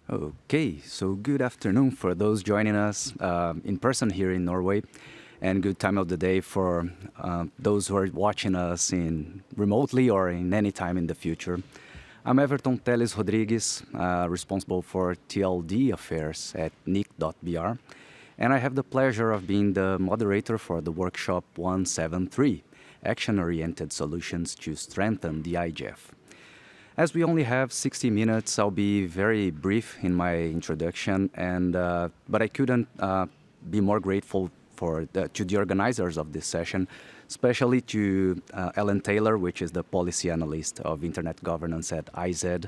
Okay, so good afternoon for those joining us in person here in Norway, and good time of the day for those who are watching us in remotely or in any time in the future. I'm Everton Teles Rodrigues, responsible for TLD affairs at nic.br, and I have the pleasure of being the moderator for the workshop 173, Action-Oriented Solutions to Strengthen the IGF. As we only have 60 minutes, I'll be very brief in my introduction, but I couldn't be more grateful to the organizers of this session, especially to Ellen Taylor, which is the policy analyst of internet governance at IZ,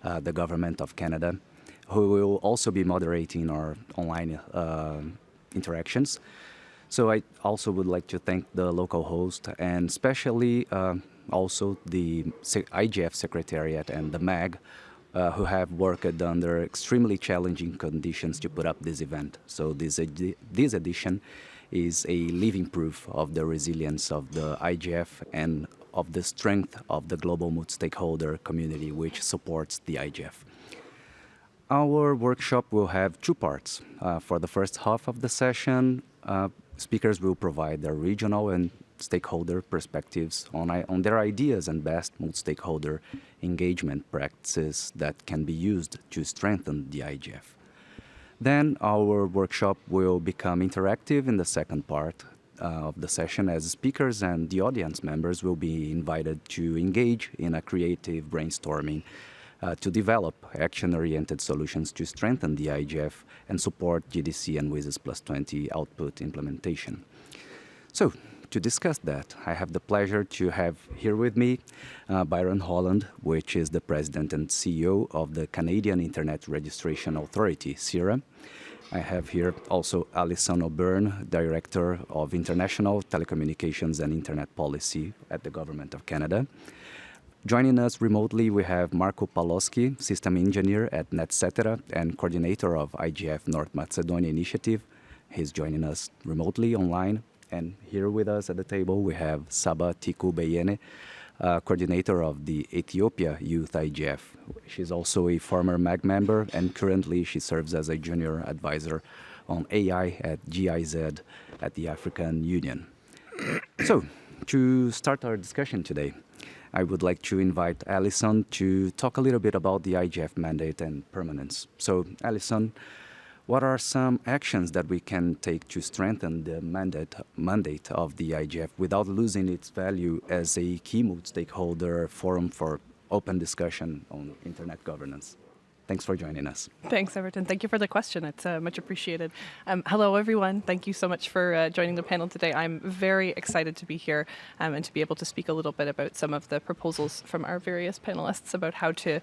the government of Canada, who will also be moderating our online interactions. So I also would like to thank the local host and especially also the IGF Secretariat and the MAG, who have worked under extremely challenging conditions to put up this event. So this edition is a living proof of the resilience of the IGF and of the strength of the global multi-stakeholder community which supports the IGF. Our workshop will have two parts. For the first half of the session, speakers will provide their regional and stakeholder perspectives on their ideas and best multi-stakeholder engagement practices that can be used to strengthen the IGF. Then our workshop will become interactive in the second part of the session, as speakers and the audience members will be invited to engage in a creative brainstorming to develop action-oriented solutions to strengthen the IGF and support GDC and WSIS Plus 20 output implementation. So, to discuss that, I have the pleasure to have here with me Byron Holland, which is the President and CEO of the Canadian Internet Registration Authority, CIRA. I have here also Alison O'Byrne, Director of International Telecommunications and Internet Policy at the Government of Canada. Joining us remotely, we have Marco Paloski, System Engineer at NetCetera and Coordinator of IGF North Macedonia Initiative. He's joining us remotely online. And here with us at the table, we have Saba Tiku Beyene, Coordinator of the Ethiopia Youth IGF. She's also a former MAG member, and currently she serves as a Junior Advisor on AI at GIZ at the African Union. So, to start our discussion today, I would like to invite Alison to talk a little bit about the IGF mandate and permanence. So, Alison, what are some actions that we can take to strengthen the mandate of the IGF without losing its value as a key multi-stakeholder forum for open discussion on internet governance? Thanks for joining us. Thanks, Everton. Thank you for the question. It's much appreciated. Hello, everyone. Thank you so much for joining the panel today. I'm very excited to be here and to be able to speak a little bit about some of the proposals from our various panelists about how to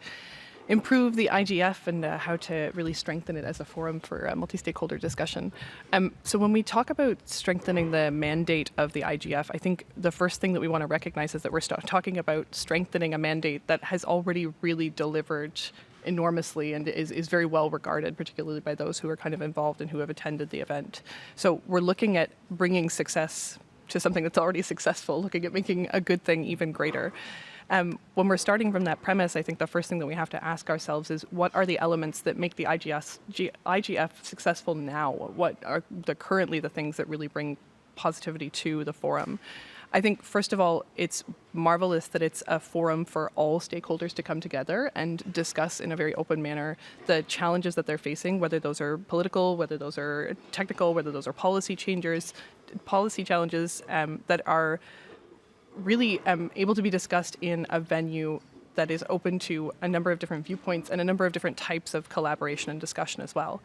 improve the IGF and how to really strengthen it as a forum for multi-stakeholder discussion. So when we talk about strengthening the mandate of the IGF, I think the first thing that we want to recognize is that we're talking about strengthening a mandate that has already really delivered enormously and is very well regarded, particularly by those who are kind of involved and who have attended the event. So we're looking at bringing success to something that's already successful, looking at making a good thing even greater. When we're starting from that premise, I think the first thing that we have to ask ourselves is what are the elements that make the IGF successful now? What are currently the things that really bring positivity to the forum? I think, first of all, it's marvelous that it's a forum for all stakeholders to come together and discuss in a very open manner the challenges that they're facing, whether those are political, whether those are technical, whether those are policy challenges that are really able to be discussed in a venue that is open to a number of different viewpoints and a number of different types of collaboration and discussion as well.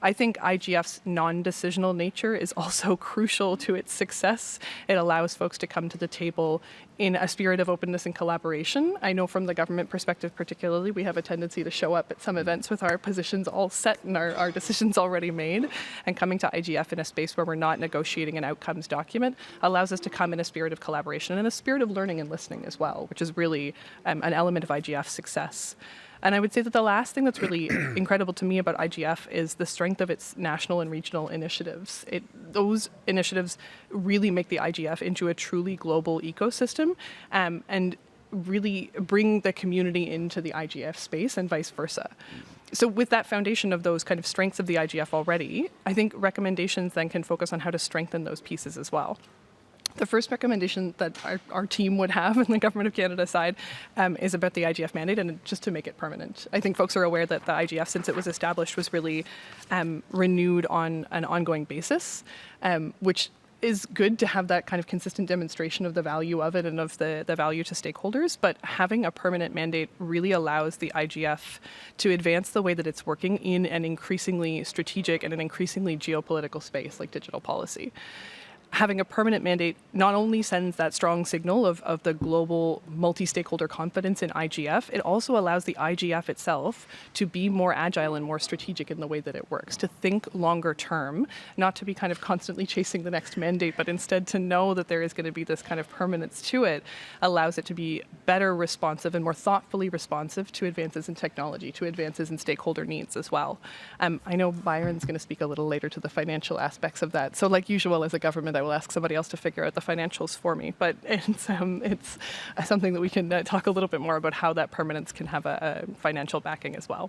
I think IGF's non-decisional nature is also crucial to its success. It allows folks to come to the table in a spirit of openness and collaboration. I know from the government perspective particularly, we have a tendency to show up at some events with our positions all set and our decisions already made. And coming to IGF in a space where we're not negotiating an outcomes document allows us to come in a spirit of collaboration and a spirit of learning and listening as well, which is really an element of IGF's success. And I would say that the last thing that's really incredible to me about IGF is the strength of its national and regional initiatives. Those initiatives really make the IGF into a truly global ecosystem and really bring the community into the IGF space and vice versa. So with that foundation of those kind of strengths of the IGF already, I think recommendations then can focus on how to strengthen those pieces as well. The first recommendation that our team would have on the Government of Canada side is about the IGF mandate and just to make it permanent. I think folks are aware that the IGF, since it was established, was really renewed on an ongoing basis, which is good to have that kind of consistent demonstration of the value of it and of the value to stakeholders, but having a permanent mandate really allows the IGF to advance the way that it's working in an increasingly strategic and an increasingly geopolitical space like digital policy. Having a permanent mandate not only sends that strong signal of the global multi-stakeholder confidence in IGF, it also allows the IGF itself to be more agile and more strategic in the way that it works, to think longer term, not to be kind of constantly chasing the next mandate, but instead to know that there is going to be this kind of permanence to it, allows it to be better responsive and more thoughtfully responsive to advances in technology, to advances in stakeholder needs as well. I know Byron's going to speak a little later to the financial aspects of that. So like usual as a government, I will ask somebody else to figure out the financials for me, but it's something that we can talk a little bit more about how that permanence can have a financial backing as well.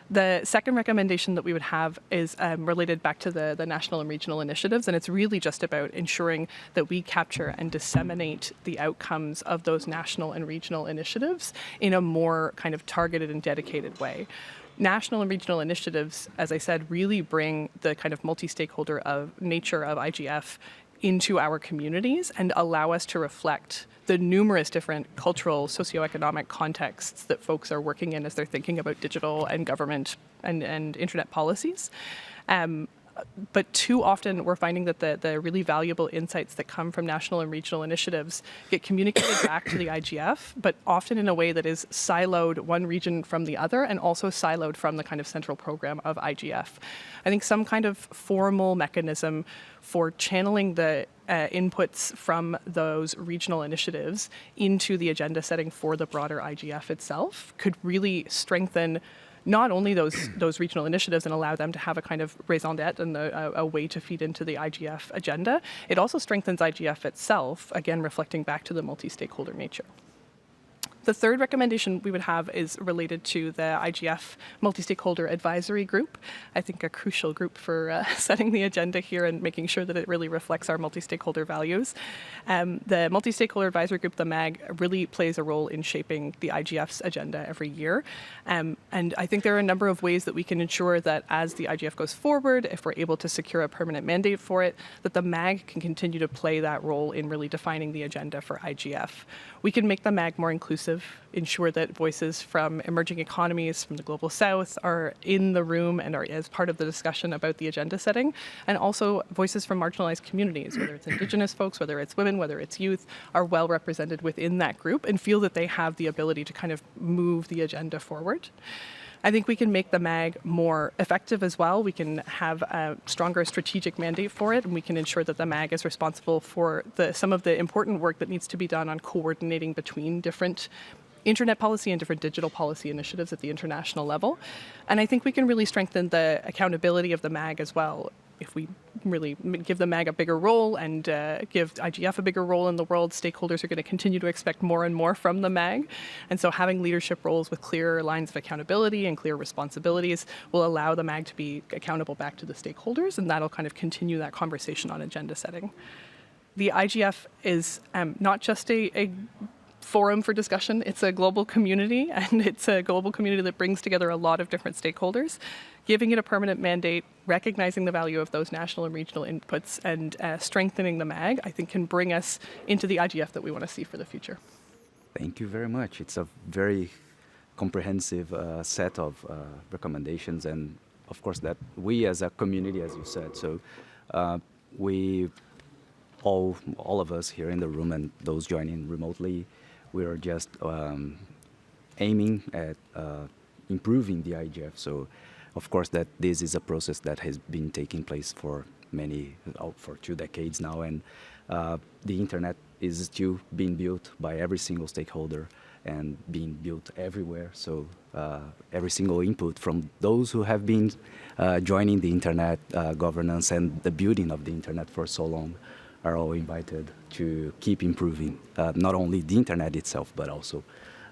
The second recommendation that we would have is related back to the national and regional initiatives, and it's really just about ensuring that we capture and disseminate the outcomes of those national and regional initiatives in a more kind of targeted and dedicated way. National and regional initiatives, as I said, really bring the kind of multi-stakeholder nature of IGF into our communities and allow us to reflect the numerous different cultural, socioeconomic contexts that folks are working in as they're thinking about digital and government and internet policies. But too often we're finding that the really valuable insights that come from national and regional initiatives get communicated back to the IGF, but often in a way that is siloed one region from the other and also siloed from the kind of central program of IGF. I think some kind of formal mechanism for channeling the inputs from those regional initiatives into the agenda setting for the broader IGF itself could really strengthen not only those regional initiatives and allow them to have a kind of raison d'etre and a way to feed into the IGF agenda, it also strengthens IGF itself, again reflecting back to the multi-stakeholder nature. The third recommendation we would have is related to the IGF Multi-Stakeholder Advisory Group. I think a crucial group for setting the agenda here and making sure that it really reflects our multi-stakeholder values. The Multi-Stakeholder Advisory Group, the MAG, really plays a role in shaping the IGF's agenda every year. And I think there are a number of ways that we can ensure that as the IGF goes forward, if we're able to secure a permanent mandate for it, that the MAG can continue to play that role in really defining the agenda for IGF. We can make the MAG more inclusive, ensure that voices from emerging economies, from the global south, are in the room and are as part of the discussion about the agenda setting, and also voices from marginalized communities, whether it's Indigenous folks, whether it's women, whether it's youth, are well represented within that group and feel that they have the ability to kind of move the agenda forward. I think we can make the MAG more effective as well. We can have a stronger strategic mandate for it, and we can ensure that the MAG is responsible for some of the important work that needs to be done on coordinating between different internet policy and different digital policy initiatives at the international level. And I think we can really strengthen the accountability of the MAG as well if we really give the MAG a bigger role and give IGF a bigger role in the world. Stakeholders are going to continue to expect more and more from the MAG. And so having leadership roles with clear lines of accountability and clear responsibilities will allow the MAG to be accountable back to the stakeholders, and that'll kind of continue that conversation on agenda setting. The IGF is not just a forum for discussion. It's a global community, and it's a global community that brings together a lot of different stakeholders. Giving it a permanent mandate, recognizing the value of those national and regional inputs, and strengthening the MAG, I think can bring us into the IGF that we want to see for the future. Thank you very much. It's a very comprehensive set of recommendations, and of course that we as a community, as you said, so we all of us here in the room and those joining remotely, we are just aiming at improving the IGF. So, of course, that this is a process that has been taking place for for 2 decades now, and the internet is still being built by every single stakeholder and being built everywhere. So every single input from those who have been joining the internet governance and the building of the internet for so long are all invited to keep improving not only the internet itself, but also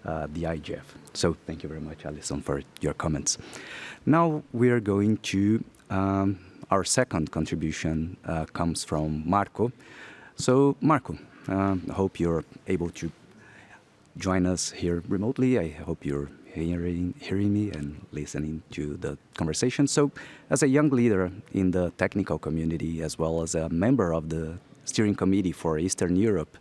the IGF. So thank you very much, Alison, for your comments. Now we are going to our second contribution comes from Marco. So Marco, I hope you're able to join us here remotely. I hope you're hearing me and listening to the conversation. So, as a young leader in the technical community, as well as a member of the steering committee for Eastern Europe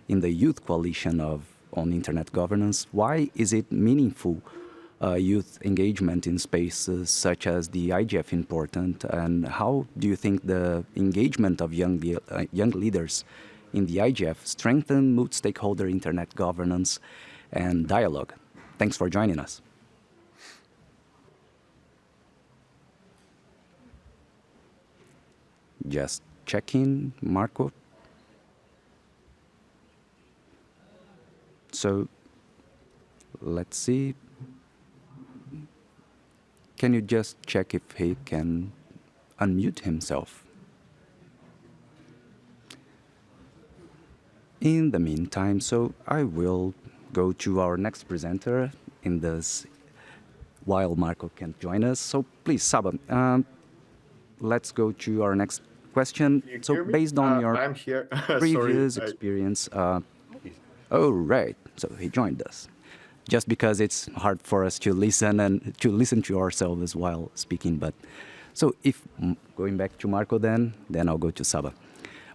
in the Youth Coalition on Internet Governance, why is it meaningful youth engagement in spaces such as the IGF important, and how do you think the engagement of young leaders in the IGF strengthen multi-stakeholder internet governance and dialogue? Thanks for joining us. Just checking, Marco. So let's see. Can you just check if he can unmute himself? In the meantime, so I will go to our next presenter in this while Marco can't join us. So please, Saba, let's go to our next question. So based on your I'm here. previous Sorry, experience, oh, right. So he joined us. Just because it's hard for us to listen and to listen to ourselves while speaking. But so if going back to Marco, then I'll go to Saba.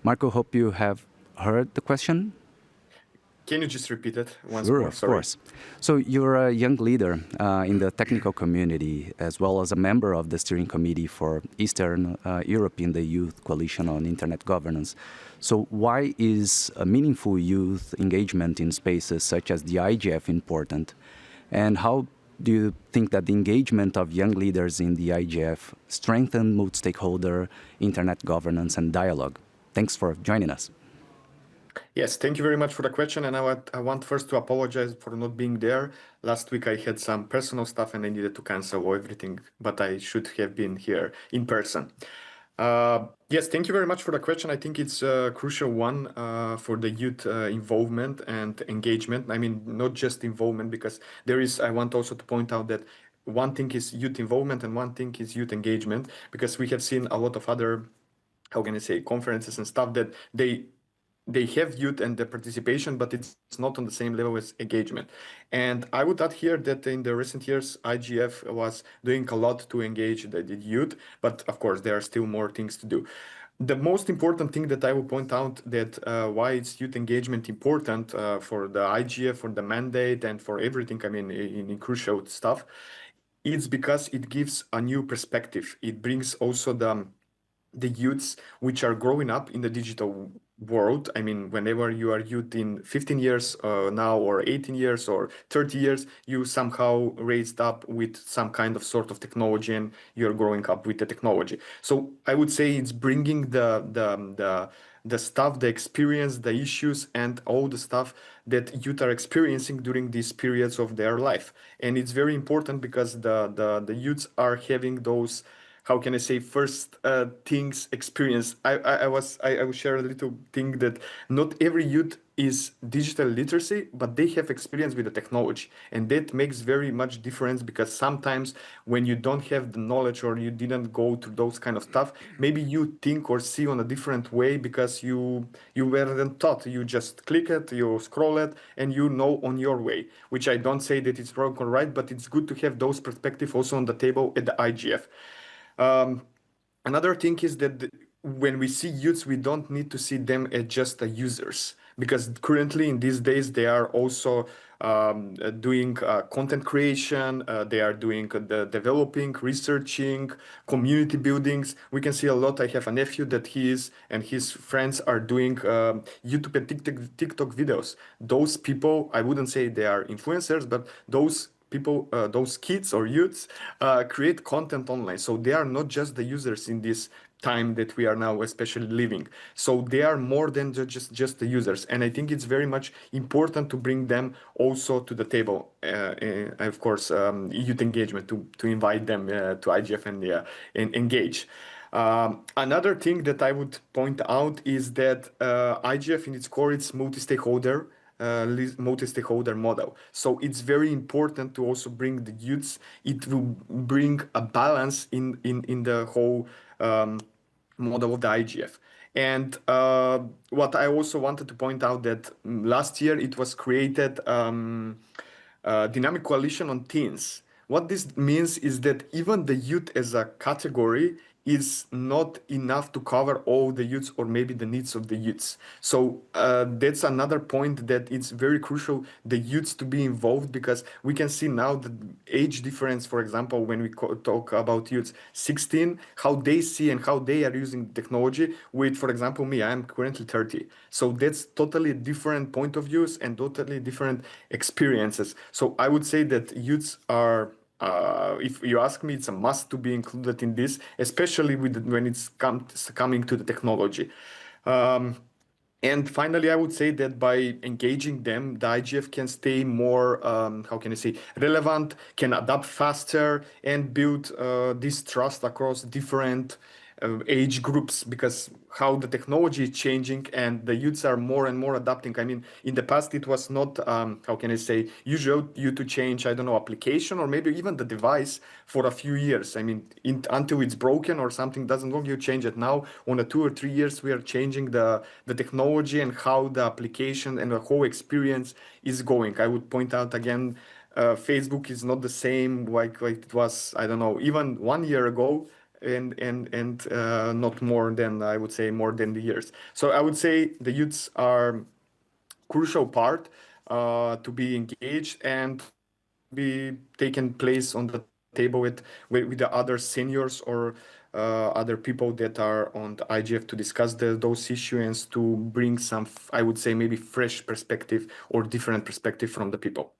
Marco, hope you have heard the question. Can you just repeat it once Sure, more? of Sorry. course. So you're a young leader in the technical community, as well as a member of the steering committee for Eastern Europe in the Youth Coalition on Internet Governance. So why is a meaningful youth engagement in spaces such as the IGF important? And how do you think that the engagement of young leaders in the IGF strengthen multi-stakeholder internet governance and dialogue? Thanks for joining us. Yes, thank you very much for the question. And I want first to apologize for not being there. Last week I had some personal stuff and I needed to cancel everything, but I should have been here in person. Yes, thank you very much for the question. I think it's a crucial one for the youth involvement and engagement. I mean, not just involvement, because I want also to point out that one thing is youth involvement and one thing is youth engagement, because we have seen a lot of other, how can I say, conferences and stuff that they have youth and the participation, but it's not on the same level as engagement. And I would add here that in the recent years, IGF was doing a lot to engage the youth, but of course, there are still more things to do. The most important thing that I will point out that why is youth engagement important for the IGF, for the mandate, and for everything, I mean, in crucial stuff, it's because it gives a new perspective. It brings also the youths which are growing up in the digital world. I mean, whenever you are youth in 15 years now, or 18 years or 30 years, you somehow raised up with some kind of sort of technology and you're growing up with the technology. So I would say it's bringing the stuff, the experience, the issues, and all the stuff that youth are experiencing during these periods of their life. And it's very important because the youths are having those, how can I say, first things experience. I will share a little thing that not every youth is digital literacy, but they have experience with the technology, and that makes very much difference, because sometimes when you don't have the knowledge or you didn't go to those kind of stuff, maybe you think or see on a different way because you weren't taught. You just click it, you scroll it, and you know on your way. Which I don't say that it's wrong or right, but it's good to have those perspective also on the table at the IGF. Um, Another thing is that when we see youths, we don't need to see them as just users, because currently in these days they are also doing content creation, they are doing the developing, researching, community buildings. We can see a lot. I have a nephew that he is and his friends are doing YouTube and TikTok videos. Those people, I wouldn't say they are influencers, but those people, those kids or youths, create content online. So they are not just the users in this time that we are now especially living. So they are more than just the users. And I think it's very much important to bring them also to the table. Of course, youth engagement, to invite them to IGF and engage. Another thing that I would point out is that IGF in its core, it's multi-stakeholder multi-stakeholder model. So it's very important to also bring the youths. It will bring a balance in the whole model of the IGF. And what I also wanted to point out that last year it was created dynamic coalition on teens. What this means is that even the youth as a category is not enough to cover all the youths or maybe the needs of the youths. So that's another point that it's very crucial the youths to be involved, because we can see now the age difference, for example, when we talk about youths 16, how they see and how they are using technology with, for example, me, I am currently 30. So that's totally different point of views and totally different experiences. So I would say that youths are if you ask me, it's a must to be included in this, especially when it's coming to the technology. And finally, I would say that by engaging them, the IGF can stay more, how can I say, relevant, can adapt faster, and build this trust across different age groups, because how the technology is changing and the youths are more and more adapting. I mean, in the past, it was not, how can I say, usual you to change, I don't know, application or maybe even the device for a few years. I mean, until it's broken or something doesn't work, you change it. Now, on a 2 or 3 years, we are changing the technology and how the application and the whole experience is going. I would point out again, Facebook is not the same like it was, I don't know, even 1 year ago, and not more than, I would say, more than the years. So I would say the youths are crucial part to be engaged and be taken place on the table with the other seniors or other people that are on the IGF to discuss those issues and to bring some, I would say, maybe fresh perspective or different perspective from the people.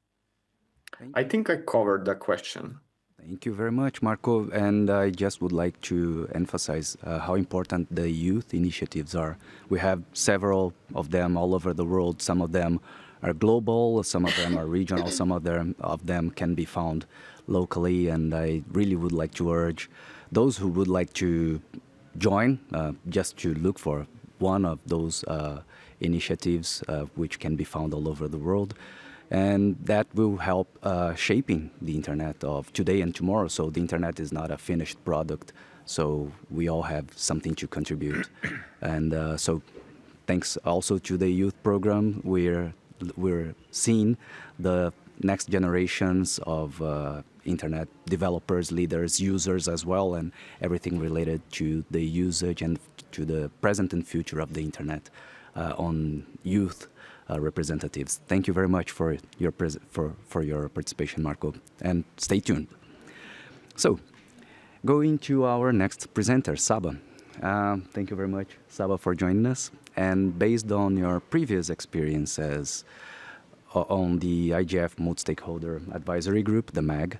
Thank I think I covered the question. Thank you very much, Marco. And I just would like to emphasize how important the youth initiatives are. We have several of them all over the world. Some of them are global, some of them are regional, some of them can be found locally. And I really would like to urge those who would like to join, just to look for one of those initiatives which can be found all over the world. And that will help shaping the internet of today and tomorrow. So the internet is not a finished product. So we all have something to contribute. And so thanks also to the youth program, we're seeing the next generations of internet developers, leaders, users as well, and everything related to the usage and to the present and future of the internet on youth representatives. Thank you very much for your participation, Marco, and stay tuned. So, going to our next presenter, Saba. Thank you very much, Saba, for joining us. And based on your previous experiences on the IGF Multi-Stakeholder Advisory Group, the MAG,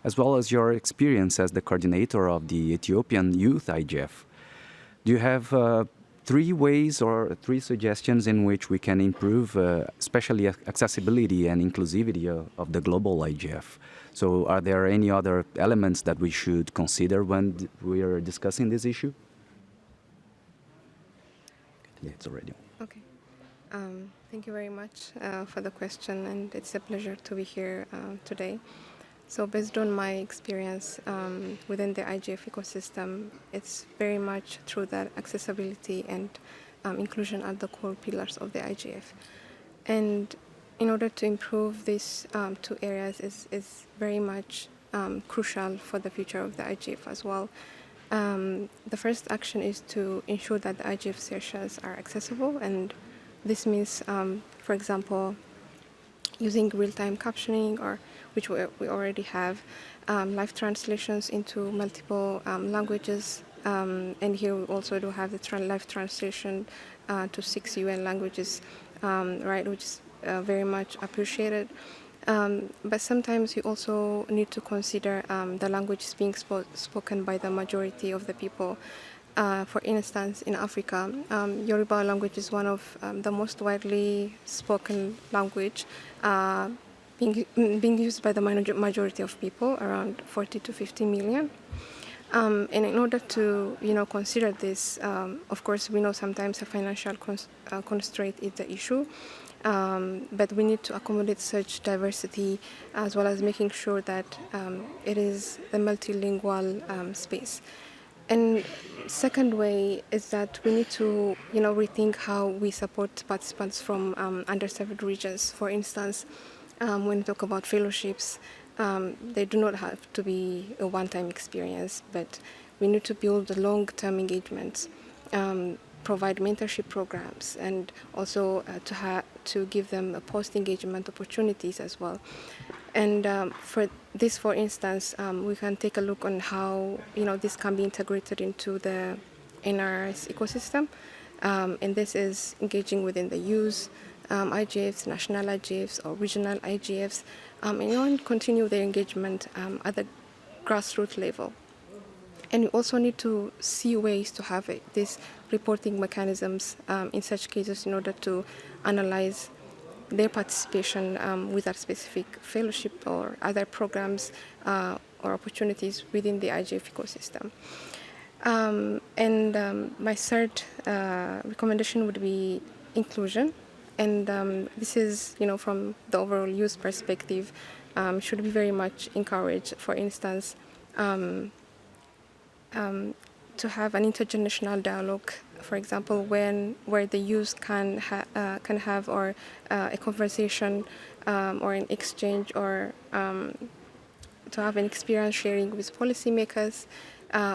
as well as your experience as the coordinator of the Ethiopian Youth IGF, do you have 3 ways or 3 suggestions in which we can improve, especially accessibility and inclusivity of the global IGF? So are there any other elements that we should consider when we are discussing this issue? Yeah, it's already on. Okay. Thank you very much for the question, and it's a pleasure to be here today. So based on my experience within the IGF ecosystem, it's very much true that accessibility and inclusion are the core pillars of the IGF. And in order to improve these 2 areas is very much crucial for the future of the IGF as well. The first action is to ensure that the IGF sessions are accessible, and this means, for example, using real-time captioning, or which we already have, live translations into multiple languages, and here we also do have the live translation to 6 UN languages, right, which is very much appreciated. But sometimes you also need to consider the languages being spoken by the majority of the people. For instance, in Africa, Yoruba language is one of the most widely spoken language, being used by the majority of people, around 40 to 50 million. And in order to, consider this, of course, we know sometimes a financial constraint is the issue. But we need to accommodate such diversity as well as making sure that it is a multilingual space. And second way is that we need to, rethink how we support participants from underserved regions. For instance, when we talk about fellowships, they do not have to be a one-time experience, but we need to build long-term engagements, provide mentorship programs, and also to give them post-engagement opportunities as well. And for this, for instance, we can take a look on how this can be integrated into the NRS ecosystem, and this is engaging within the use IGFs, national IGFs, or regional IGFs, and continue their engagement at the grassroots level. And we also need to see ways to have these reporting mechanisms in such cases in order to analyze their participation with a specific fellowship or other programs or opportunities within the IGF ecosystem. And my third recommendation would be inclusion. And this is, from the overall youth perspective, should be very much encouraged. For instance, to have an intergenerational dialogue, for example, where the youth can have or a conversation or an exchange or to have an experience sharing with policymakers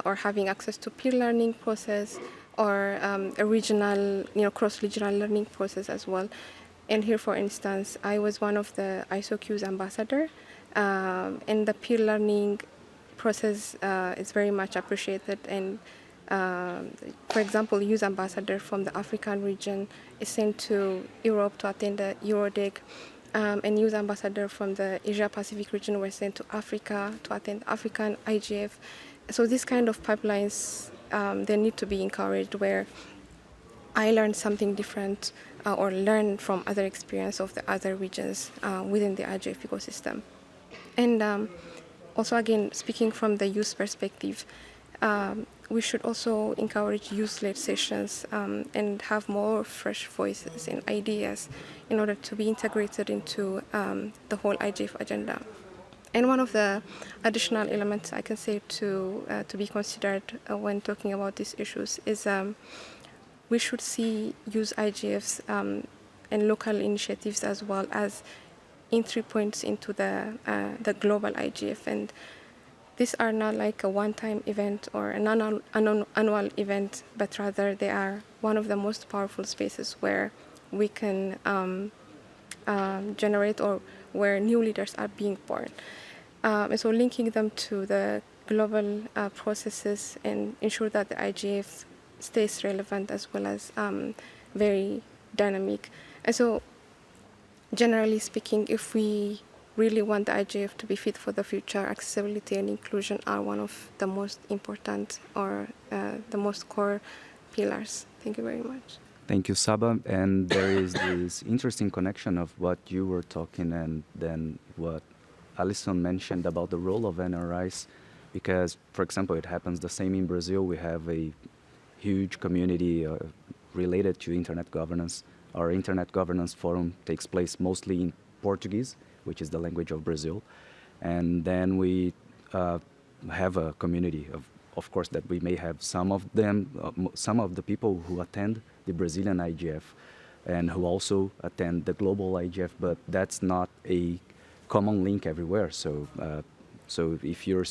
or having access to peer learning process or a regional, cross-regional learning process as well. And here, for instance, I was one of the ISOQ's ambassador, and the peer learning process is very much appreciated. And for example, youth ambassador from the African region is sent to Europe to attend the Eurodec, and youth ambassador from the Asia Pacific region were sent to Africa to attend African IGF. So these kind of pipelines, they need to be encouraged, where I learned something different or learn from other experience of the other regions within the IGF ecosystem. And also, again, speaking from the youth perspective, we should also encourage youth-led sessions and have more fresh voices and ideas in order to be integrated into the whole IGF agenda. And one of the additional elements I can say to be considered when talking about these issues is we should see use IGFs and local initiatives as well as entry points into the global IGF. And these are not like a one-time event or an annual event, but rather they are one of the most powerful spaces where we can generate or where new leaders are being born. And so linking them to the global processes and ensure that the IGF stays relevant as well as very dynamic. And so generally speaking, if we really want the IGF to be fit for the future, accessibility and inclusion are one of the most important or the most core pillars. Thank you very much. Thank you, Saba. And there is this interesting connection of what you were talking and then what Alison mentioned about the role of NRIs, because, for example, it happens the same in Brazil. We have a huge community related to internet governance. Our Internet Governance Forum takes place mostly in Portuguese, which is the language of Brazil. And then we have a community of course, that we may have some of them, some of the people who attend the Brazilian IGF and who also attend the global IGF, but that's not a common link everywhere. So, so if you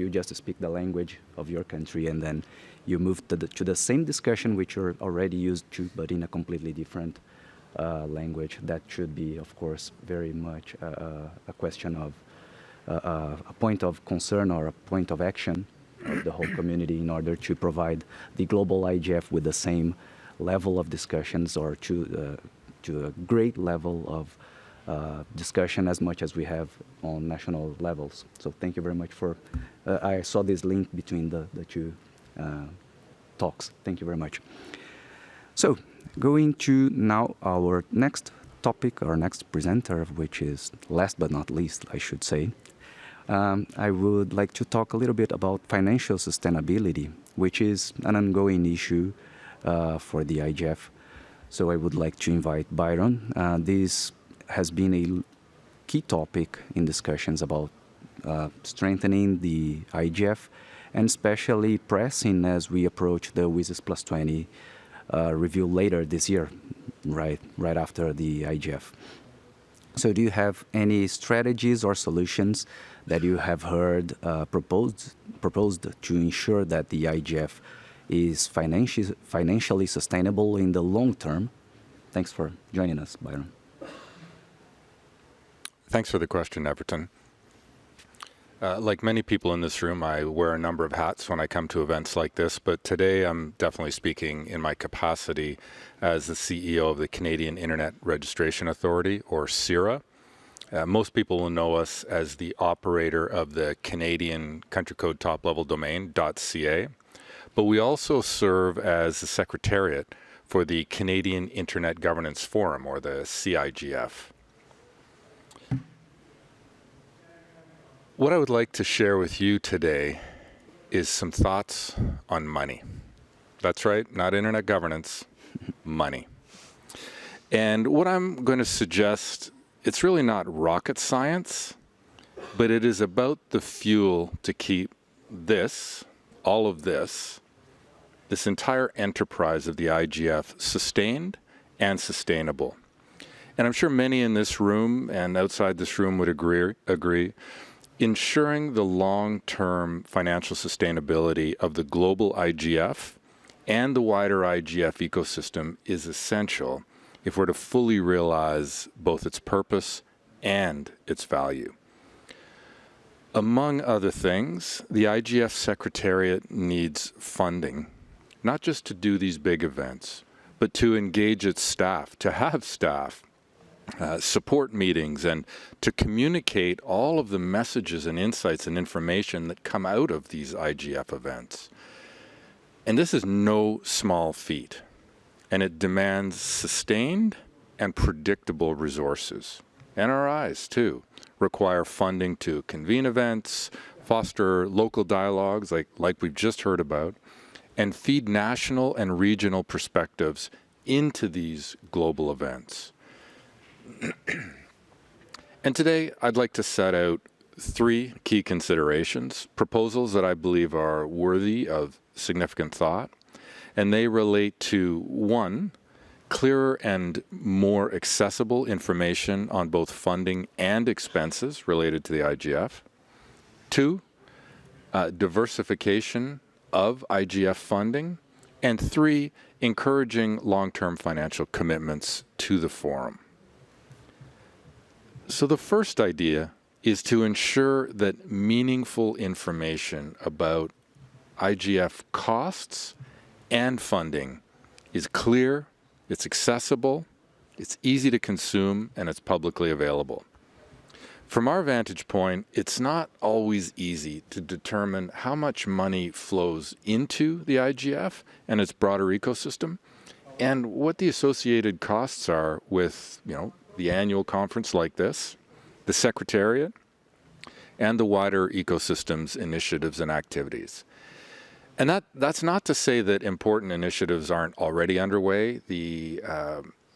just speak the language of your country and then you move to the same discussion which you're already used to, but in a completely different language, that should be, of course, very much a question of a point of concern or a point of action of the whole community in order to provide the global IGF with the same level of discussions or to a great level of discussion as much as we have on national levels. So thank you very much for, I saw this link between the two talks. Thank you very much. So going to now our next topic, our next presenter, which is last but not least, I should say. I would like to talk a little bit about financial sustainability, which is an ongoing issue for the IGF. So I would like to invite Byron. This has been a key topic in discussions about strengthening the IGF, and especially pressing as we approach the WSIS Plus 20 review later this year, right after the IGF. So do you have any strategies or solutions that you have heard proposed to ensure that the IGF is financially sustainable in the long term? Thanks for joining us, Byron. Thanks for the question, Everton. Like many people in this room, I wear a number of hats when I come to events like this, but today I'm definitely speaking in my capacity as the CEO of the Canadian Internet Registration Authority, or CIRA. Most people will know us as the operator of the Canadian country code top-level domain, .ca, but we also serve as the secretariat for the Canadian Internet Governance Forum, or the CIGF. What I would like to share with you today is some thoughts on money. That's right, not internet governance, money. And what I'm going to suggest, it's really not rocket science, but it is about the fuel to keep this, all of this entire enterprise of the IGF sustained and sustainable. And I'm sure many in this room and outside this room would agree. Ensuring the long-term financial sustainability of the global IGF and the wider IGF ecosystem is essential if we're to fully realize both its purpose and its value. Among other things, the IGF Secretariat needs funding, not just to do these big events, but to engage its staff, to have staff, support meetings, and to communicate all of the messages and insights and information that come out of these IGF events. And this is no small feat, and it demands sustained and predictable resources. NRIs, too, require funding to convene events, foster local dialogues like we've just heard about, and feed national and regional perspectives into these global events. And today, I'd like to set out 3 key considerations, proposals that I believe are worthy of significant thought, and they relate to 1, clearer and more accessible information on both funding and expenses related to the IGF, 2, diversification of IGF funding, and 3, encouraging long-term financial commitments to the forum. So the first idea is to ensure that meaningful information about IGF costs and funding is clear, it's accessible, it's easy to consume, and it's publicly available. From our vantage point, it's not always easy to determine how much money flows into the IGF and its broader ecosystem, and what the associated costs are with, the annual conference like this, the Secretariat, and the wider ecosystems initiatives and activities. And that's not to say that important initiatives aren't already underway. The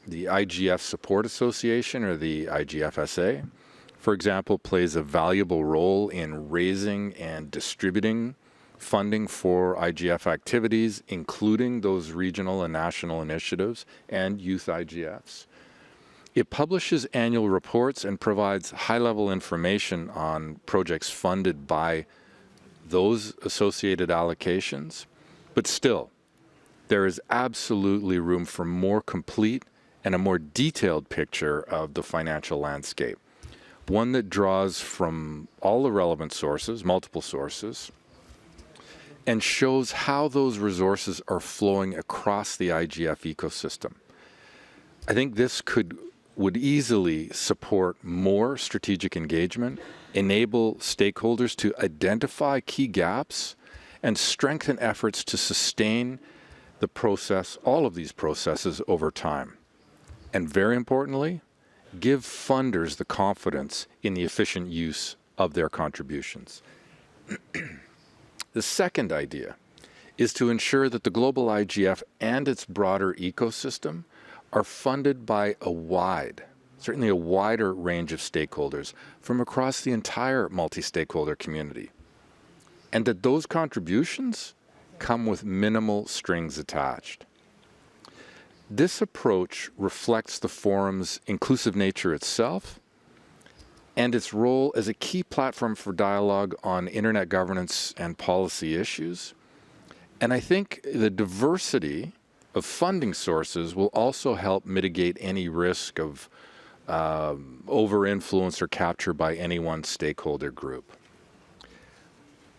IGF Support Association, or the IGFSA, for example, plays a valuable role in raising and distributing funding for IGF activities, including those regional and national initiatives and youth IGFs. It publishes annual reports and provides high-level information on projects funded by those associated allocations, but still, there is absolutely room for more complete and a more detailed picture of the financial landscape, one that draws from all the relevant sources, multiple sources, and shows how those resources are flowing across the IGF ecosystem. I think this would easily support more strategic engagement, enable stakeholders to identify key gaps, and strengthen efforts to sustain the process, all of these processes, over time. And very importantly, give funders the confidence in the efficient use of their contributions. The second idea is to ensure that the global IGF and its broader ecosystem are funded by certainly a wider range of stakeholders from across the entire multi-stakeholder community, and that those contributions come with minimal strings attached. This approach reflects the forum's inclusive nature itself and its role as a key platform for dialogue on internet governance and policy issues. And I think the diversity of funding sources will also help mitigate any risk of over-influence or capture by any one stakeholder group.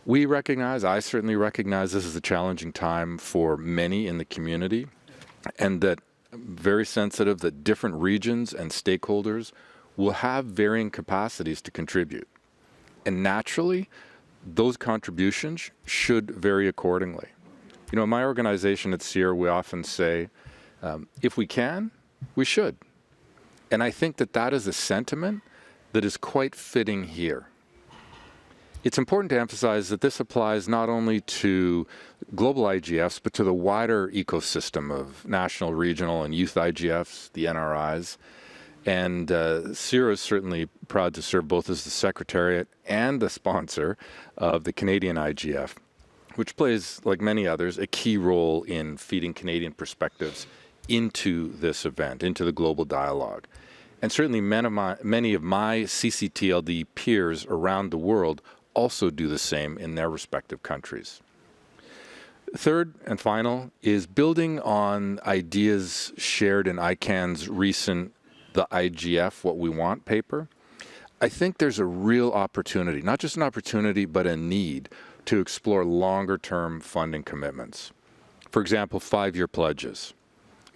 I certainly recognize this is a challenging time for many in the community, and that I'm very sensitive that different regions and stakeholders will have varying capacities to contribute. And naturally, those contributions should vary accordingly. You know, in my organization at SEER, we often say, if we can, we should. And I think that that is a sentiment that is quite fitting here. It's important to emphasize that this applies not only to global IGFs, but to the wider ecosystem of national, regional, and youth IGFs, the NRIs. And SEER is certainly proud to serve both as the secretariat and the sponsor of the Canadian IGF, which plays, like many others, a key role in feeding Canadian perspectives into this event, into the global dialogue. And certainly many of my CCTLD peers around the world also do the same in their respective countries. Third and final is building on ideas shared in ICANN's recent The IGF, What We Want paper. I think there's a real opportunity, not just an opportunity, but a need to explore longer-term funding commitments. For example, 5-year pledges.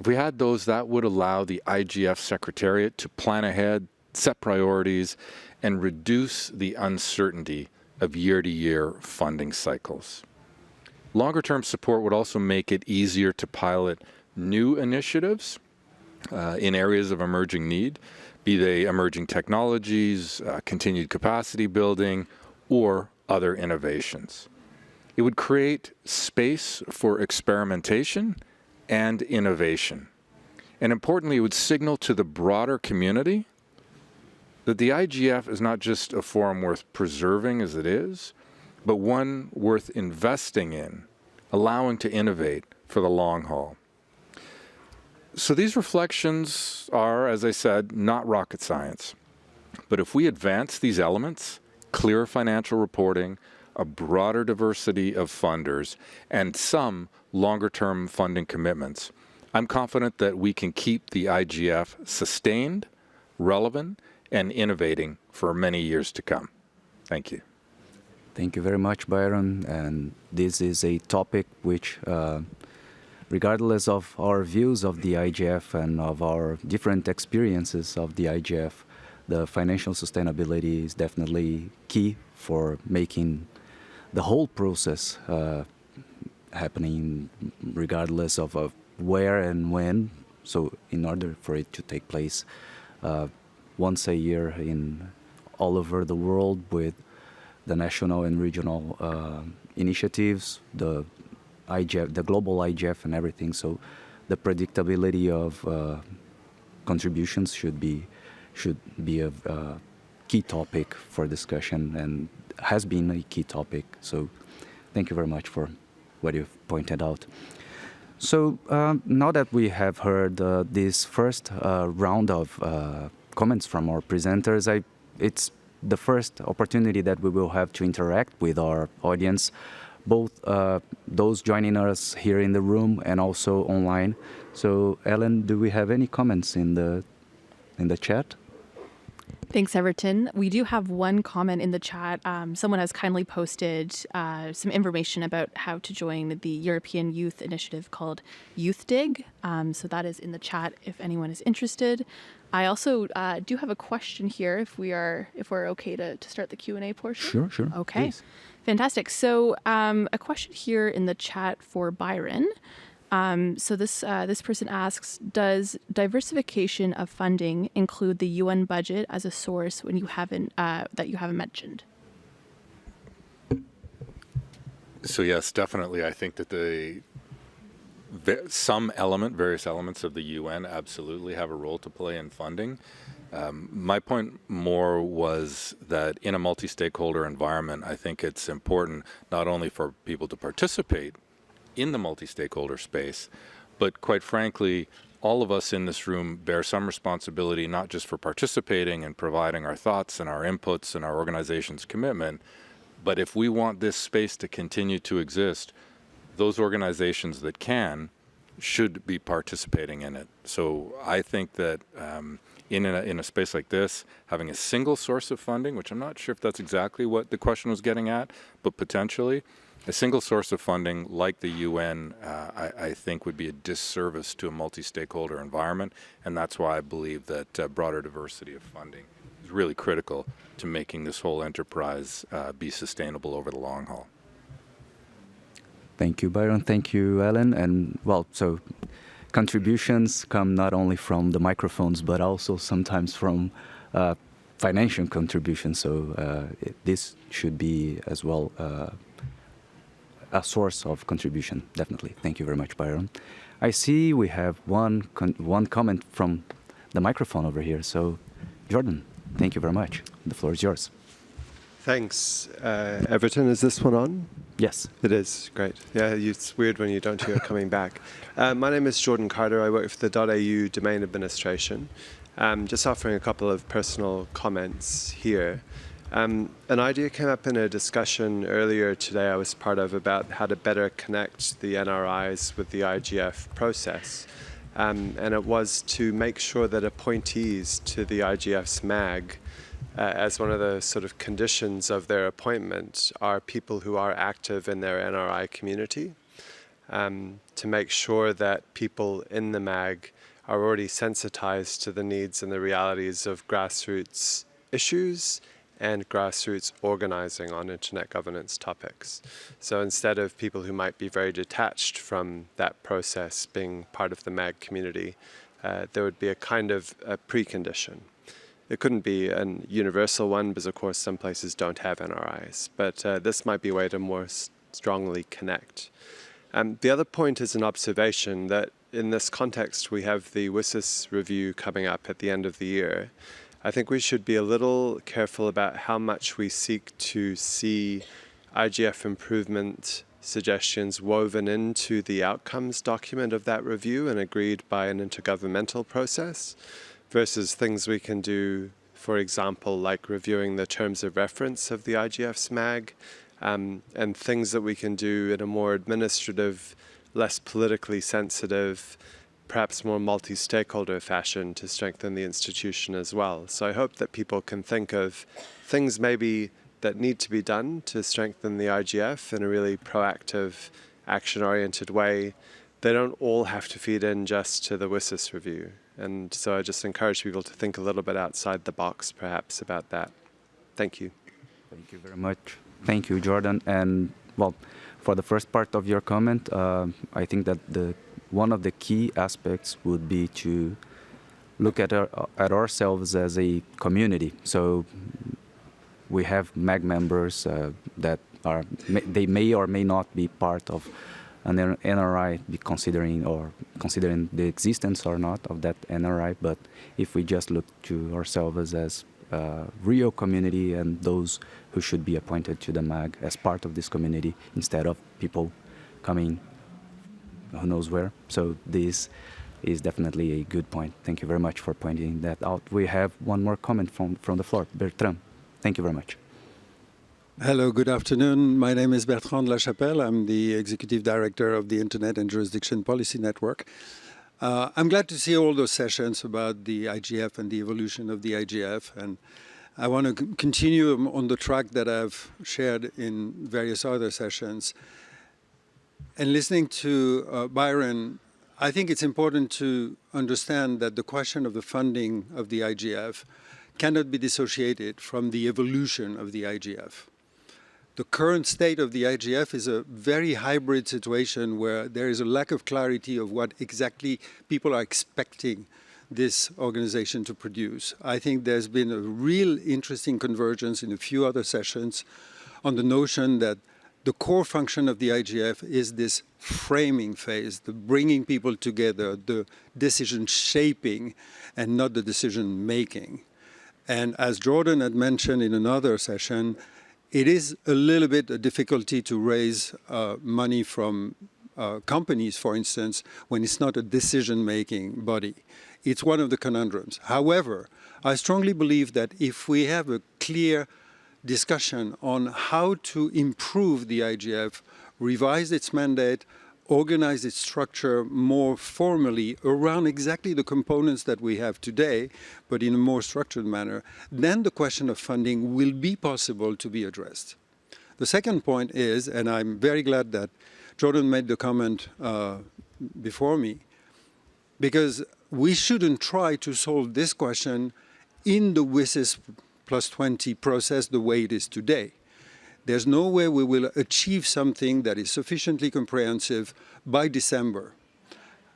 If we had those, that would allow the IGF Secretariat to plan ahead, set priorities, and reduce the uncertainty of year-to-year funding cycles. Longer-term support would also make it easier to pilot new initiatives in areas of emerging need, be they emerging technologies, continued capacity building, or other innovations. It would create space for experimentation and innovation. And importantly, it would signal to the broader community that the IGF is not just a forum worth preserving as it is, but one worth investing in, allowing to innovate for the long haul. So these reflections are, as I said, not rocket science. But if we advance these elements, clearer financial reporting, a broader diversity of funders, and some longer-term funding commitments, I'm confident that we can keep the IGF sustained, relevant, and innovating for many years to come. Thank you. Thank you very much, Byron. And this is a topic which, regardless of our views of the IGF and of our different experiences of the IGF, the financial sustainability is definitely key for making the whole process happening regardless of where and when. So in order for it to take place once a year in all over the world with the national and regional initiatives, the IGF, the global IGF and everything. So the predictability of contributions should be a key topic for discussion and has been a key topic. So thank you very much for what you've pointed out. So now that we have heard this first round of comments from our presenters, it's the first opportunity that we will have to interact with our audience, both those joining us here in the room and also online. So Ellen, do we have any comments in the chat? Thanks, Everton. We do have one comment in the chat. Someone has kindly posted some information about how to join the European Youth Initiative called YouthDig. So that is in the chat if anyone is interested. I also do have a question here if we're okay to start the Q&A portion. Sure. Okay. Please. Fantastic. So a question here in the chat for Byron. So this person asks, does diversification of funding include the UN budget as a source when you haven't mentioned? So yes, definitely. I think that the various elements of the UN absolutely have a role to play in funding. My point more was that in a multi-stakeholder environment, I think it's important not only for people to participate in the multi-stakeholder space, but quite frankly, all of us in this room bear some responsibility not just for participating and providing our thoughts and our inputs and our organization's commitment, but if we want this space to continue to exist, those organizations that can should be participating in it. So I think that in a space like this, having a single source of funding, which I'm not sure if that's exactly what the question was getting at, but potentially, a single source of funding like the UN, I think would be a disservice to a multi-stakeholder environment, and that's why I believe that broader diversity of funding is really critical to making this whole enterprise be sustainable over the long haul. Thank you, Byron. Thank you, Ellen. And well, so contributions come not only from the microphones, but also sometimes from financial contributions. So this should be as well a source of contribution, definitely. Thank you very much, Byron. I see we have one comment from the microphone over here. So, Jordan, thank you very much. The floor is yours. Thanks. Everton, is this one on? Yes. It is. Great. Yeah, it's weird when you don't hear it coming back. My name is Jordan Carter. I work for the .au domain administration. Just offering a couple of personal comments here. An idea came up in a discussion earlier today I was part of about how to better connect the NRIs with the IGF process. And it was to make sure that appointees to the IGF's MAG, as one of the sort of conditions of their appointment, are people who are active in their NRI community, to make sure that people in the MAG are already sensitized to the needs and the realities of grassroots issues and grassroots organizing on internet governance topics. So instead of people who might be very detached from that process being part of the MAG community, there would be a kind of a precondition. It couldn't be a universal one because, of course, some places don't have NRIs, but this might be a way to more strongly connect. The other point is an observation that in this context, we have the WSIS review coming up at the end of the year. I think we should be a little careful about how much we seek to see IGF improvement suggestions woven into the outcomes document of that review and agreed by an intergovernmental process versus things we can do, for example, like reviewing the terms of reference of the IGF's MAG, and things that we can do in a more administrative, less politically sensitive, perhaps more multi-stakeholder fashion to strengthen the institution as well. So I hope that people can think of things maybe that need to be done to strengthen the IGF in a really proactive, action-oriented way. They don't all have to feed in just to the WSIS review. And so I just encourage people to think a little bit outside the box, perhaps, about that. Thank you. Thank you very much. Thank you, Jordan. And well, for the first part of your comment, I think that one of the key aspects would be to look at ourselves as a community. So we have MAG members that they may or may not be part of an NRI, considering the existence or not of that NRI. But if we just look to ourselves as a real community and those who should be appointed to the MAG as part of this community instead of people coming who knows where. So this is definitely a good point. Thank you very much for pointing that out. We have one more comment from the floor. Bertrand, thank you very much. Hello, good afternoon. My name is Bertrand Lachapelle. I'm the Executive Director of the Internet and Jurisdiction Policy Network. I'm glad to see all those sessions about the IGF and the evolution of the IGF. And I want to continue on the track that I've shared in various other sessions. And listening to Byron, I think it's important to understand that the question of the funding of the IGF cannot be dissociated from the evolution of the IGF. The current state of the IGF is a very hybrid situation where there is a lack of clarity of what exactly people are expecting this organization to produce. I think there's been a real interesting convergence in a few other sessions on the notion that the core function of the IGF is this framing phase, the bringing people together, the decision shaping, and not the decision making. And as Jordan had mentioned in another session, it is a little bit a difficulty to raise money from companies, for instance, when it's not a decision-making body. It's one of the conundrums. However, I strongly believe that if we have a clear discussion on how to improve the IGF, revise its mandate, organize its structure more formally around exactly the components that we have today, but in a more structured manner, then the question of funding will be possible to be addressed. The second point is, and I'm very glad that Jordan made the comment before me, because we shouldn't try to solve this question in the WSIS plus 20 process the way it is today. There's no way we will achieve something that is sufficiently comprehensive by December.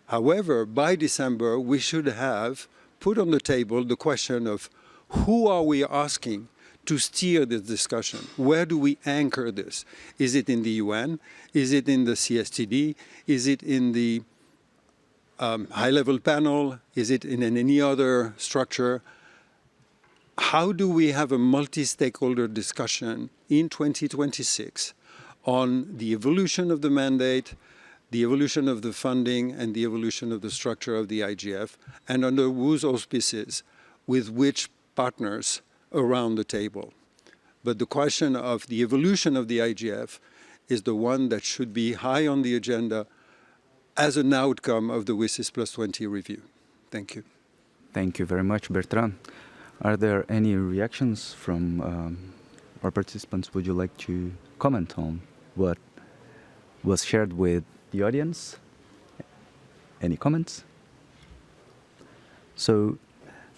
However, by December, we should have put on the table the question of who are we asking to steer this discussion? Where do we anchor this? Is it in the UN? Is it in the CSTD? Is it in the high-level panel? Is it in any other structure? How do we have a multi-stakeholder discussion in 2026 on the evolution of the mandate, the evolution of the funding, and the evolution of the structure of the IGF, and under whose auspices, with which partners around the table? But the question of the evolution of the IGF is the one that should be high on the agenda as an outcome of the WSIS plus 20 review. Thank you. Thank you very much, Bertrand. Are there any reactions from our participants? Would you like to comment on what was shared with the audience? Any comments? So,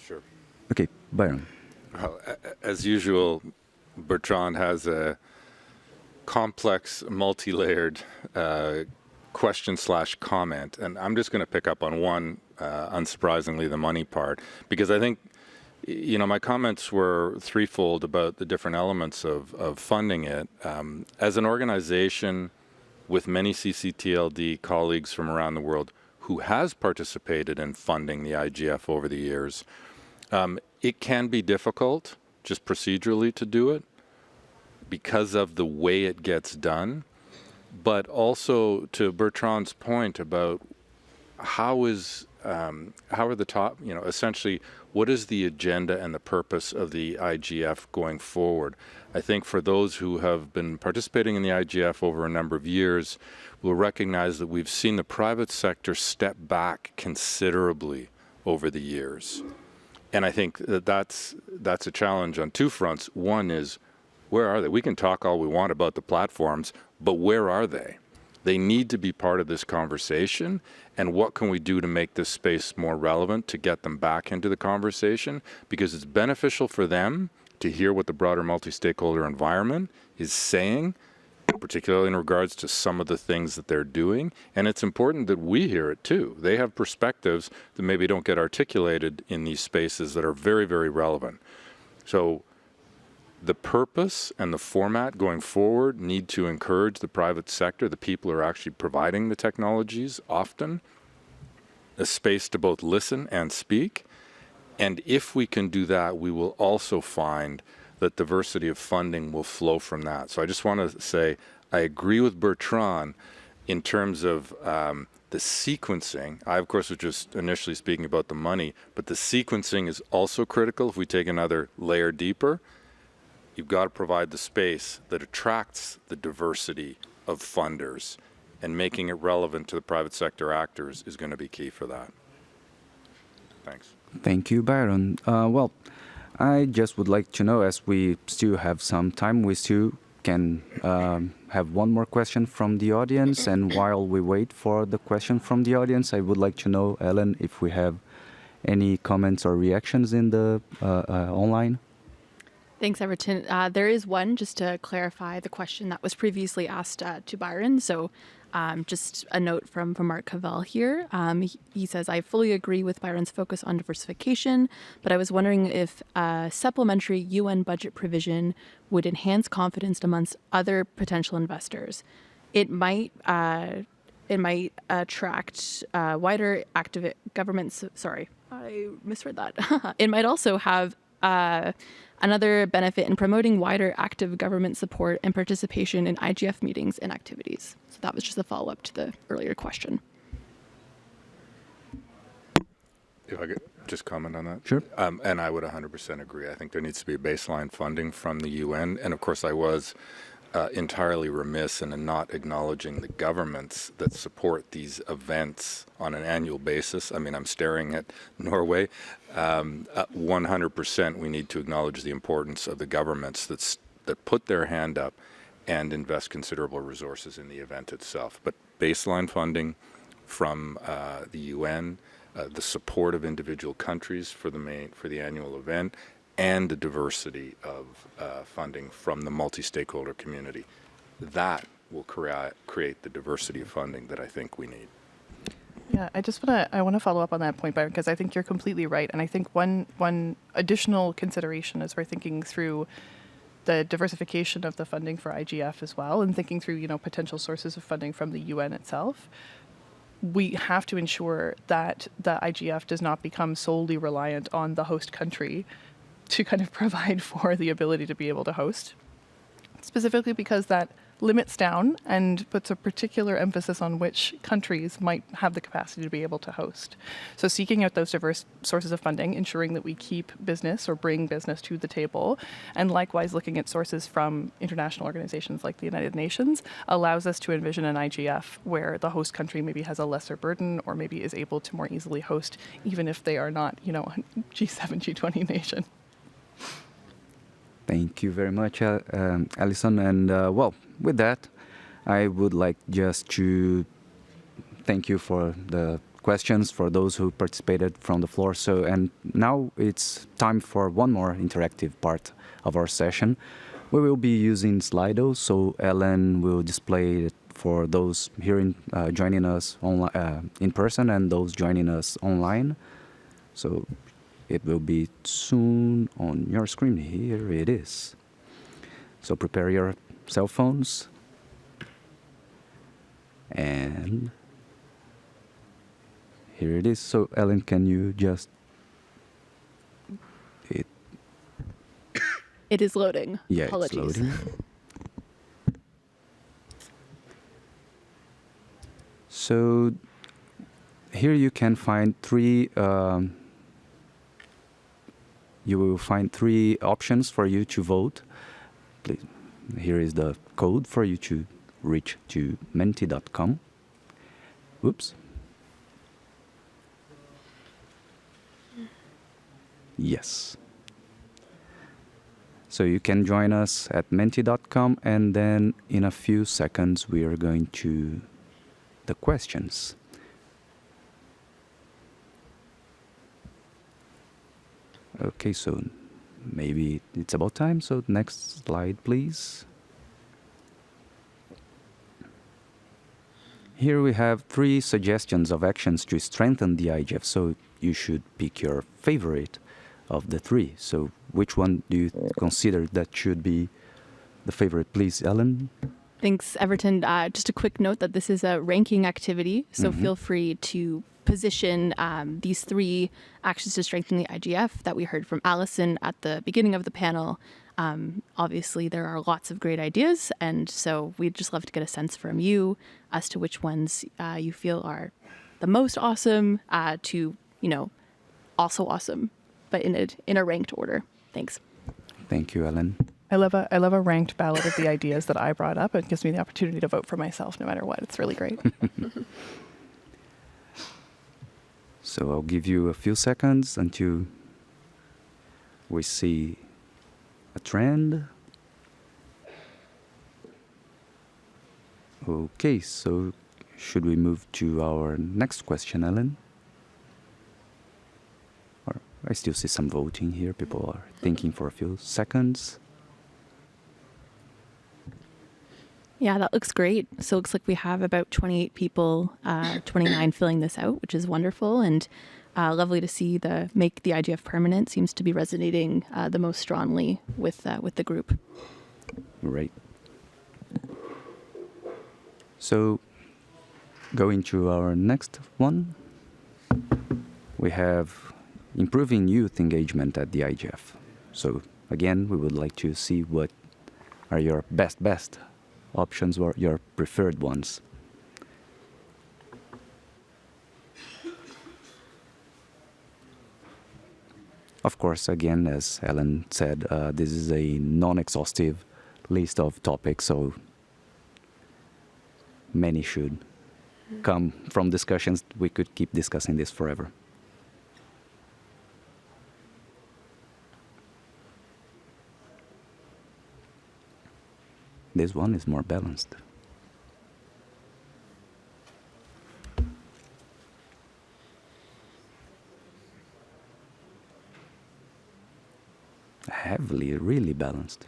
Sure. Okay, Byron. Well, as usual, Bertrand has a complex, multi-layered question/comment, and I'm just going to pick up on one, unsurprisingly, the money part, because I think, you know, my comments were threefold about the different elements of funding it. As an organization with many CCTLD colleagues from around the world who has participated in funding the IGF over the years, it can be difficult just procedurally to do it because of the way it gets done. But also to Bertrand's point about how are the top, you know, essentially what is the agenda and the purpose of the IGF going forward? I think for those who have been participating in the IGF over a number of years will recognize that we've seen the private sector step back considerably over the years. And I think that that's a challenge on two fronts. One is, where are they? We can talk all we want about the platforms, but where are they? They need to be part of this conversation, and what can we do to make this space more relevant to get them back into the conversation? Because it's beneficial for them to hear what the broader multi-stakeholder environment is saying, particularly in regards to some of the things that they're doing, and it's important that we hear it too. They have perspectives that maybe don't get articulated in these spaces that are very, very relevant. So the purpose and the format going forward need to encourage the private sector, the people who are actually providing the technologies often, a space to both listen and speak. And if we can do that, we will also find that diversity of funding will flow from that. So I just want to say, I agree with Bertrand in terms of the sequencing. I, of course, was just initially speaking about the money, but the sequencing is also critical if we take another layer deeper. You've got to provide the space that attracts the diversity of funders, and making it relevant to the private sector actors is going to be key for that. Thanks. Thank you, Byron. Well, I just would like to know, as we still have some time, we still can have one more question from the audience. And while we wait for the question from the audience, I would like to know, Ellen, if we have any comments or reactions in the online. Thanks, Everton. There is one, just to clarify the question that was previously asked to Byron. So just a note from Mark Cavell here. He says, I fully agree with Byron's focus on diversification, but I was wondering if a supplementary UN budget provision would enhance confidence amongst other potential investors. It might attract wider active governments. Sorry, I misread that. It might also have another benefit in promoting wider active government support and participation in IGF meetings and activities. So that was just a follow-up to the earlier question. If I could just comment on that? Sure. And I would 100% agree. I think there needs to be baseline funding from the UN. And of course, I was entirely remiss in not acknowledging the governments that support these events on an annual basis. I mean, I'm staring at Norway. 100% we need to acknowledge the importance of the governments that put their hand up and invest considerable resources in the event itself. But baseline funding from the UN, the support of individual countries for the annual event, and the diversity of funding from the multi-stakeholder community. That will create the diversity of funding that I think we need. Yeah, I want to follow up on that point, Byron, because I think you're completely right. And I think one additional consideration as we're thinking through the diversification of the funding for IGF as well, and thinking through, potential sources of funding from the UN itself, we have to ensure that the IGF does not become solely reliant on the host country to kind of provide for the ability to be able to host, specifically because that limits down and puts a particular emphasis on which countries might have the capacity to be able to host. So seeking out those diverse sources of funding, ensuring that we keep business or bring business to the table, and likewise looking at sources from international organizations like the United Nations allows us to envision an IGF where the host country maybe has a lesser burden or maybe is able to more easily host, even if they are not, a G7, G20 nation. Thank you very much, Alison. And with that, I would like just to thank you for the questions, for those who participated from the floor. And now it's time for one more interactive part of our session. We will be using Slido, so Ellen will display it for those here joining us in person and those joining us online. So it will be soon on your screen. Here it is. So prepare your cell phones. And here it is. So Ellen, can you just... It is loading. Yeah, Apologies. it's loading. So here you can find you will find three options for you to vote. Please, here is the code for you to reach to menti.com. Oops. Yes. So you can join us at menti.com, and then in a few seconds we are going to the questions. Okay, so maybe it's about time. So next slide, please. Here we have 3 suggestions of actions to strengthen the IGF. So you should pick your favorite of the 3. So which one do you consider that should be the favorite? Please, Ellen. Thanks, Everton. Just a quick note that this is a ranking activity, so feel free to position these 3 actions to strengthen the IGF that we heard from Alison at the beginning of the panel. Obviously, there are lots of great ideas, and so we'd just love to get a sense from you as to which ones you feel are the most awesome to, also awesome, but in a ranked order. Thanks. Thank you, Ellen. I love a ranked ballot of the ideas that I brought up. It gives me the opportunity to vote for myself no matter what. It's really great. So I'll give you a few seconds until we see a trend. Okay, so should we move to our next question, Ellen? Or I still see some voting here. People are thinking for a few seconds. Yeah, that looks great. So it looks like we have about 28 people, 29 filling this out, which is wonderful. And lovely to see the make the IGF permanent seems to be resonating the most strongly with the group. Right. So, going to our next one, we have improving youth engagement at the IGF. So, again, we would like to see what are your best options or your preferred ones. Of course, again, as Ellen said, this is a non-exhaustive list of topics, so many should come from discussions. We could keep discussing this forever. This one is more balanced. Heavily, really balanced.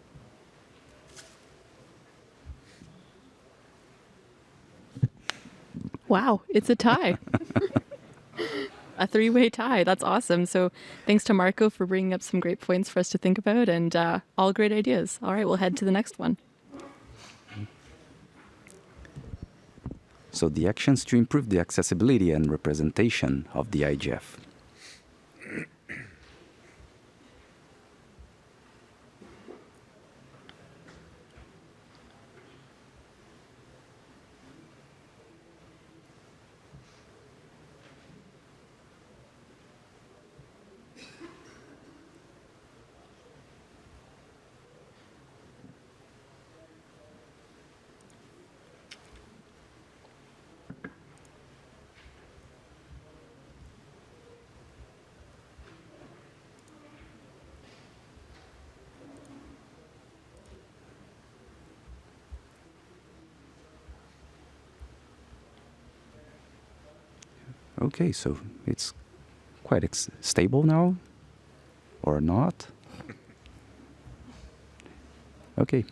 Wow, it's a tie. A three-way tie. That's awesome. So thanks to Marco for bringing up some great points for us to think about and all great ideas. All right, we'll head to the next one. So the actions to improve the accessibility and representation of the IGF. Okay, so it's quite stable now, or not? Okay.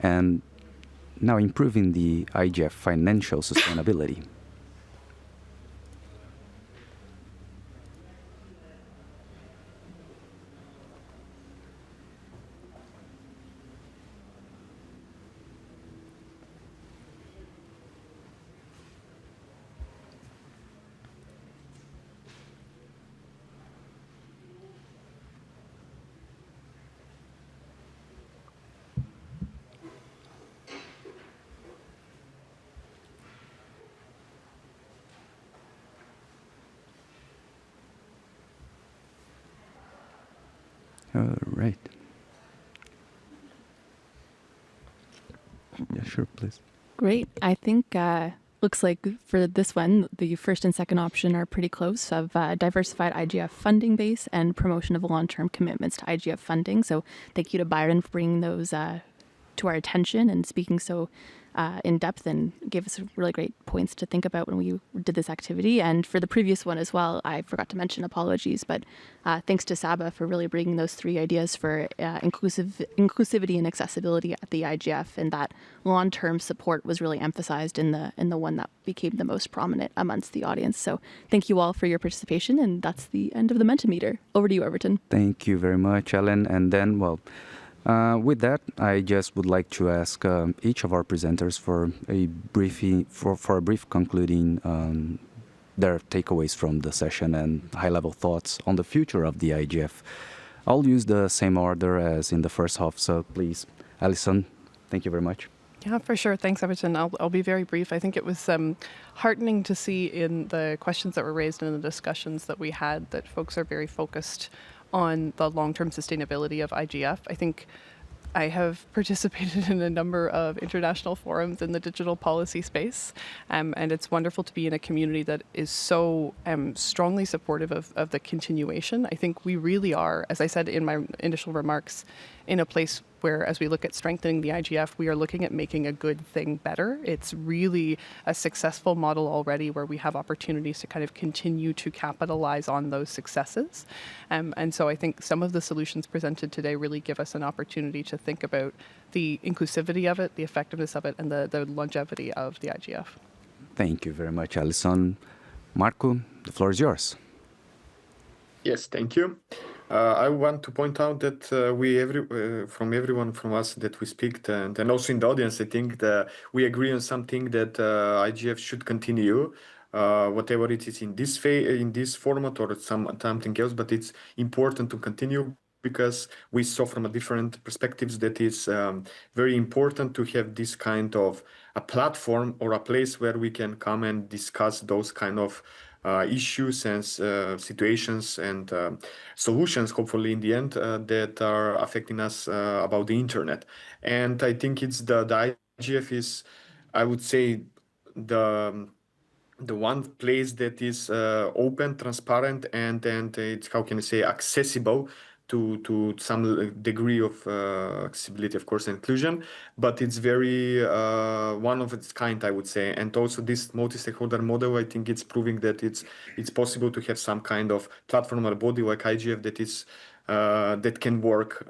And now improving the IGF financial sustainability. All right. Yeah, sure, please. Great. I think looks like for this one, the first and second option are pretty close of diversified IGF funding base and promotion of long-term commitments to IGF funding. So thank you to Byron for bringing those to our attention and speaking so in depth and gave us really great points to think about when we did this activity. And for the previous one as well, I forgot to mention, apologies, but thanks to Saba for really bringing those three ideas for inclusivity and accessibility at the IGF, and that long-term support was really emphasized in the one that became the most prominent amongst the audience. So thank you all for your participation, and that's the end of the Mentimeter. Over to you, Everton. Thank you very much, Ellen. And then, with that, I just would like to ask each of our presenters for a brief concluding their takeaways from the session and high-level thoughts on the future of the IGF. I'll use the same order as in the first half, so please, Alison, thank you very much. Yeah, for sure. Thanks, Everton. I'll be very brief. I think it was heartening to see in the questions that were raised and in the discussions that we had that folks are very focused on the long-term sustainability of IGF. I think I have participated in a number of international forums in the digital policy space, and it's wonderful to be in a community that is so strongly supportive of the continuation. I think we really are, as I said in my initial remarks, in a place where as we look at strengthening the IGF, we are looking at making a good thing better. It's really a successful model already where we have opportunities to kind of continue to capitalize on those successes. And so I think some of the solutions presented today really give us an opportunity to think about the inclusivity of it, the effectiveness of it, and the longevity of the IGF. Thank you very much, Alison. Marco, the floor is yours. Yes, thank you. I want to point out that from everyone from us that we speak, and also in the audience, I think that we agree on something that IGF should continue, whatever it is in this format or something else. But it's important to continue because we saw from a different perspectives that it's very important to have this kind of a platform or a place where we can come and discuss those kind of issues and situations and solutions, hopefully in the end, that are affecting us about the internet. And I think it's the IGF is, I would say, the one place that is open, transparent, and it's, how can I say, accessible to some degree of accessibility, of course, and inclusion, but it's very one of its kind, I would say. And also this multi-stakeholder model, I think it's proving that it's possible to have some kind of platform or body like IGF that is that can work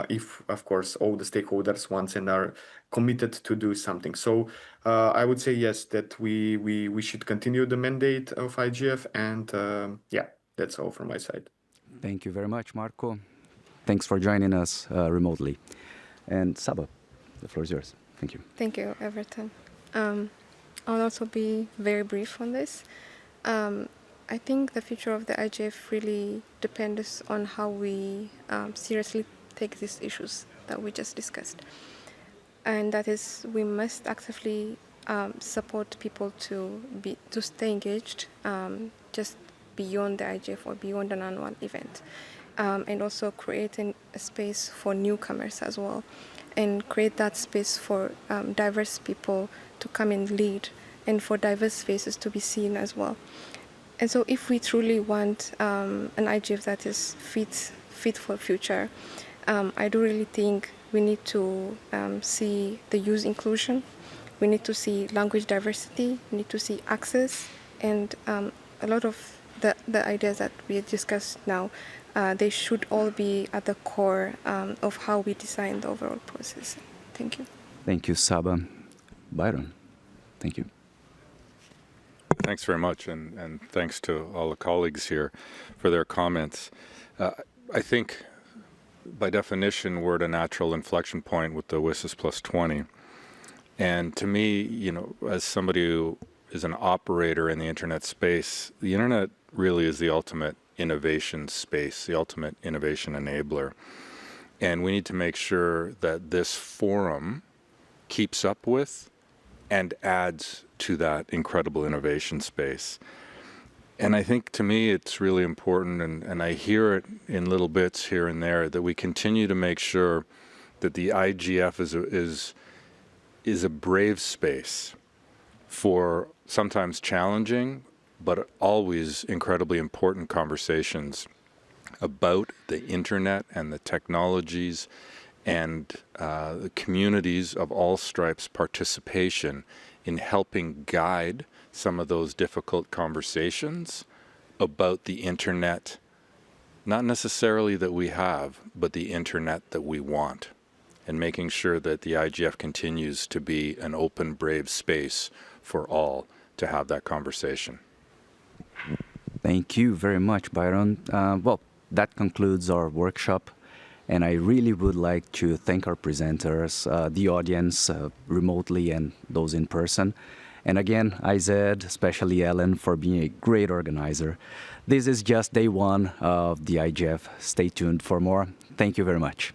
if, of course, all the stakeholders want and are committed to do something. So I would say yes, that we should continue the mandate of IGF, and yeah, that's all from my side. Thank you very much, Marco. Thanks for joining us remotely. And Saba, the floor is yours. Thank you. Thank you, Everton. I'll also be very brief on this. I think the future of the IGF really depends on how we seriously take these issues that we just discussed. And that is, we must actively support people to stay engaged, just beyond the IGF or beyond an annual event, and also creating a space for newcomers as well, and create that space for diverse people to come and lead, and for diverse faces to be seen as well. And so if we truly want an IGF that is fit for future, I do really think we need to see the youth inclusion, we need to see language diversity, we need to see access, and a lot of the ideas that we discussed now, they should all be at the core of how we design the overall process. Thank you. Thank you, Saba. Byron, thank you. Thanks very much, and thanks to all the colleagues here for their comments. I think, by definition, we're at a natural inflection point with the WSIS plus 20. And to me, you know, as somebody who is an operator in the internet space, the internet really is the ultimate innovation space, the ultimate innovation enabler. And we need to make sure that this forum keeps up with and adds to that incredible innovation space. And I think, to me, it's really important, and I hear it in little bits here and there, that we continue to make sure that the IGF is a brave space for sometimes challenging, but always incredibly important conversations about the internet and the technologies and the communities of all stripes participation in helping guide some of those difficult conversations about the internet, not necessarily that we have, but the internet that we want, and making sure that the IGF continues to be an open, brave space for all to have that conversation. Thank you very much, Byron. Well, that concludes our workshop. And I really would like to thank our presenters, the audience remotely and those in person. And again, IZ, especially Ellen, for being a great organizer. This is just day one of the IGF. Stay tuned for more. Thank you very much.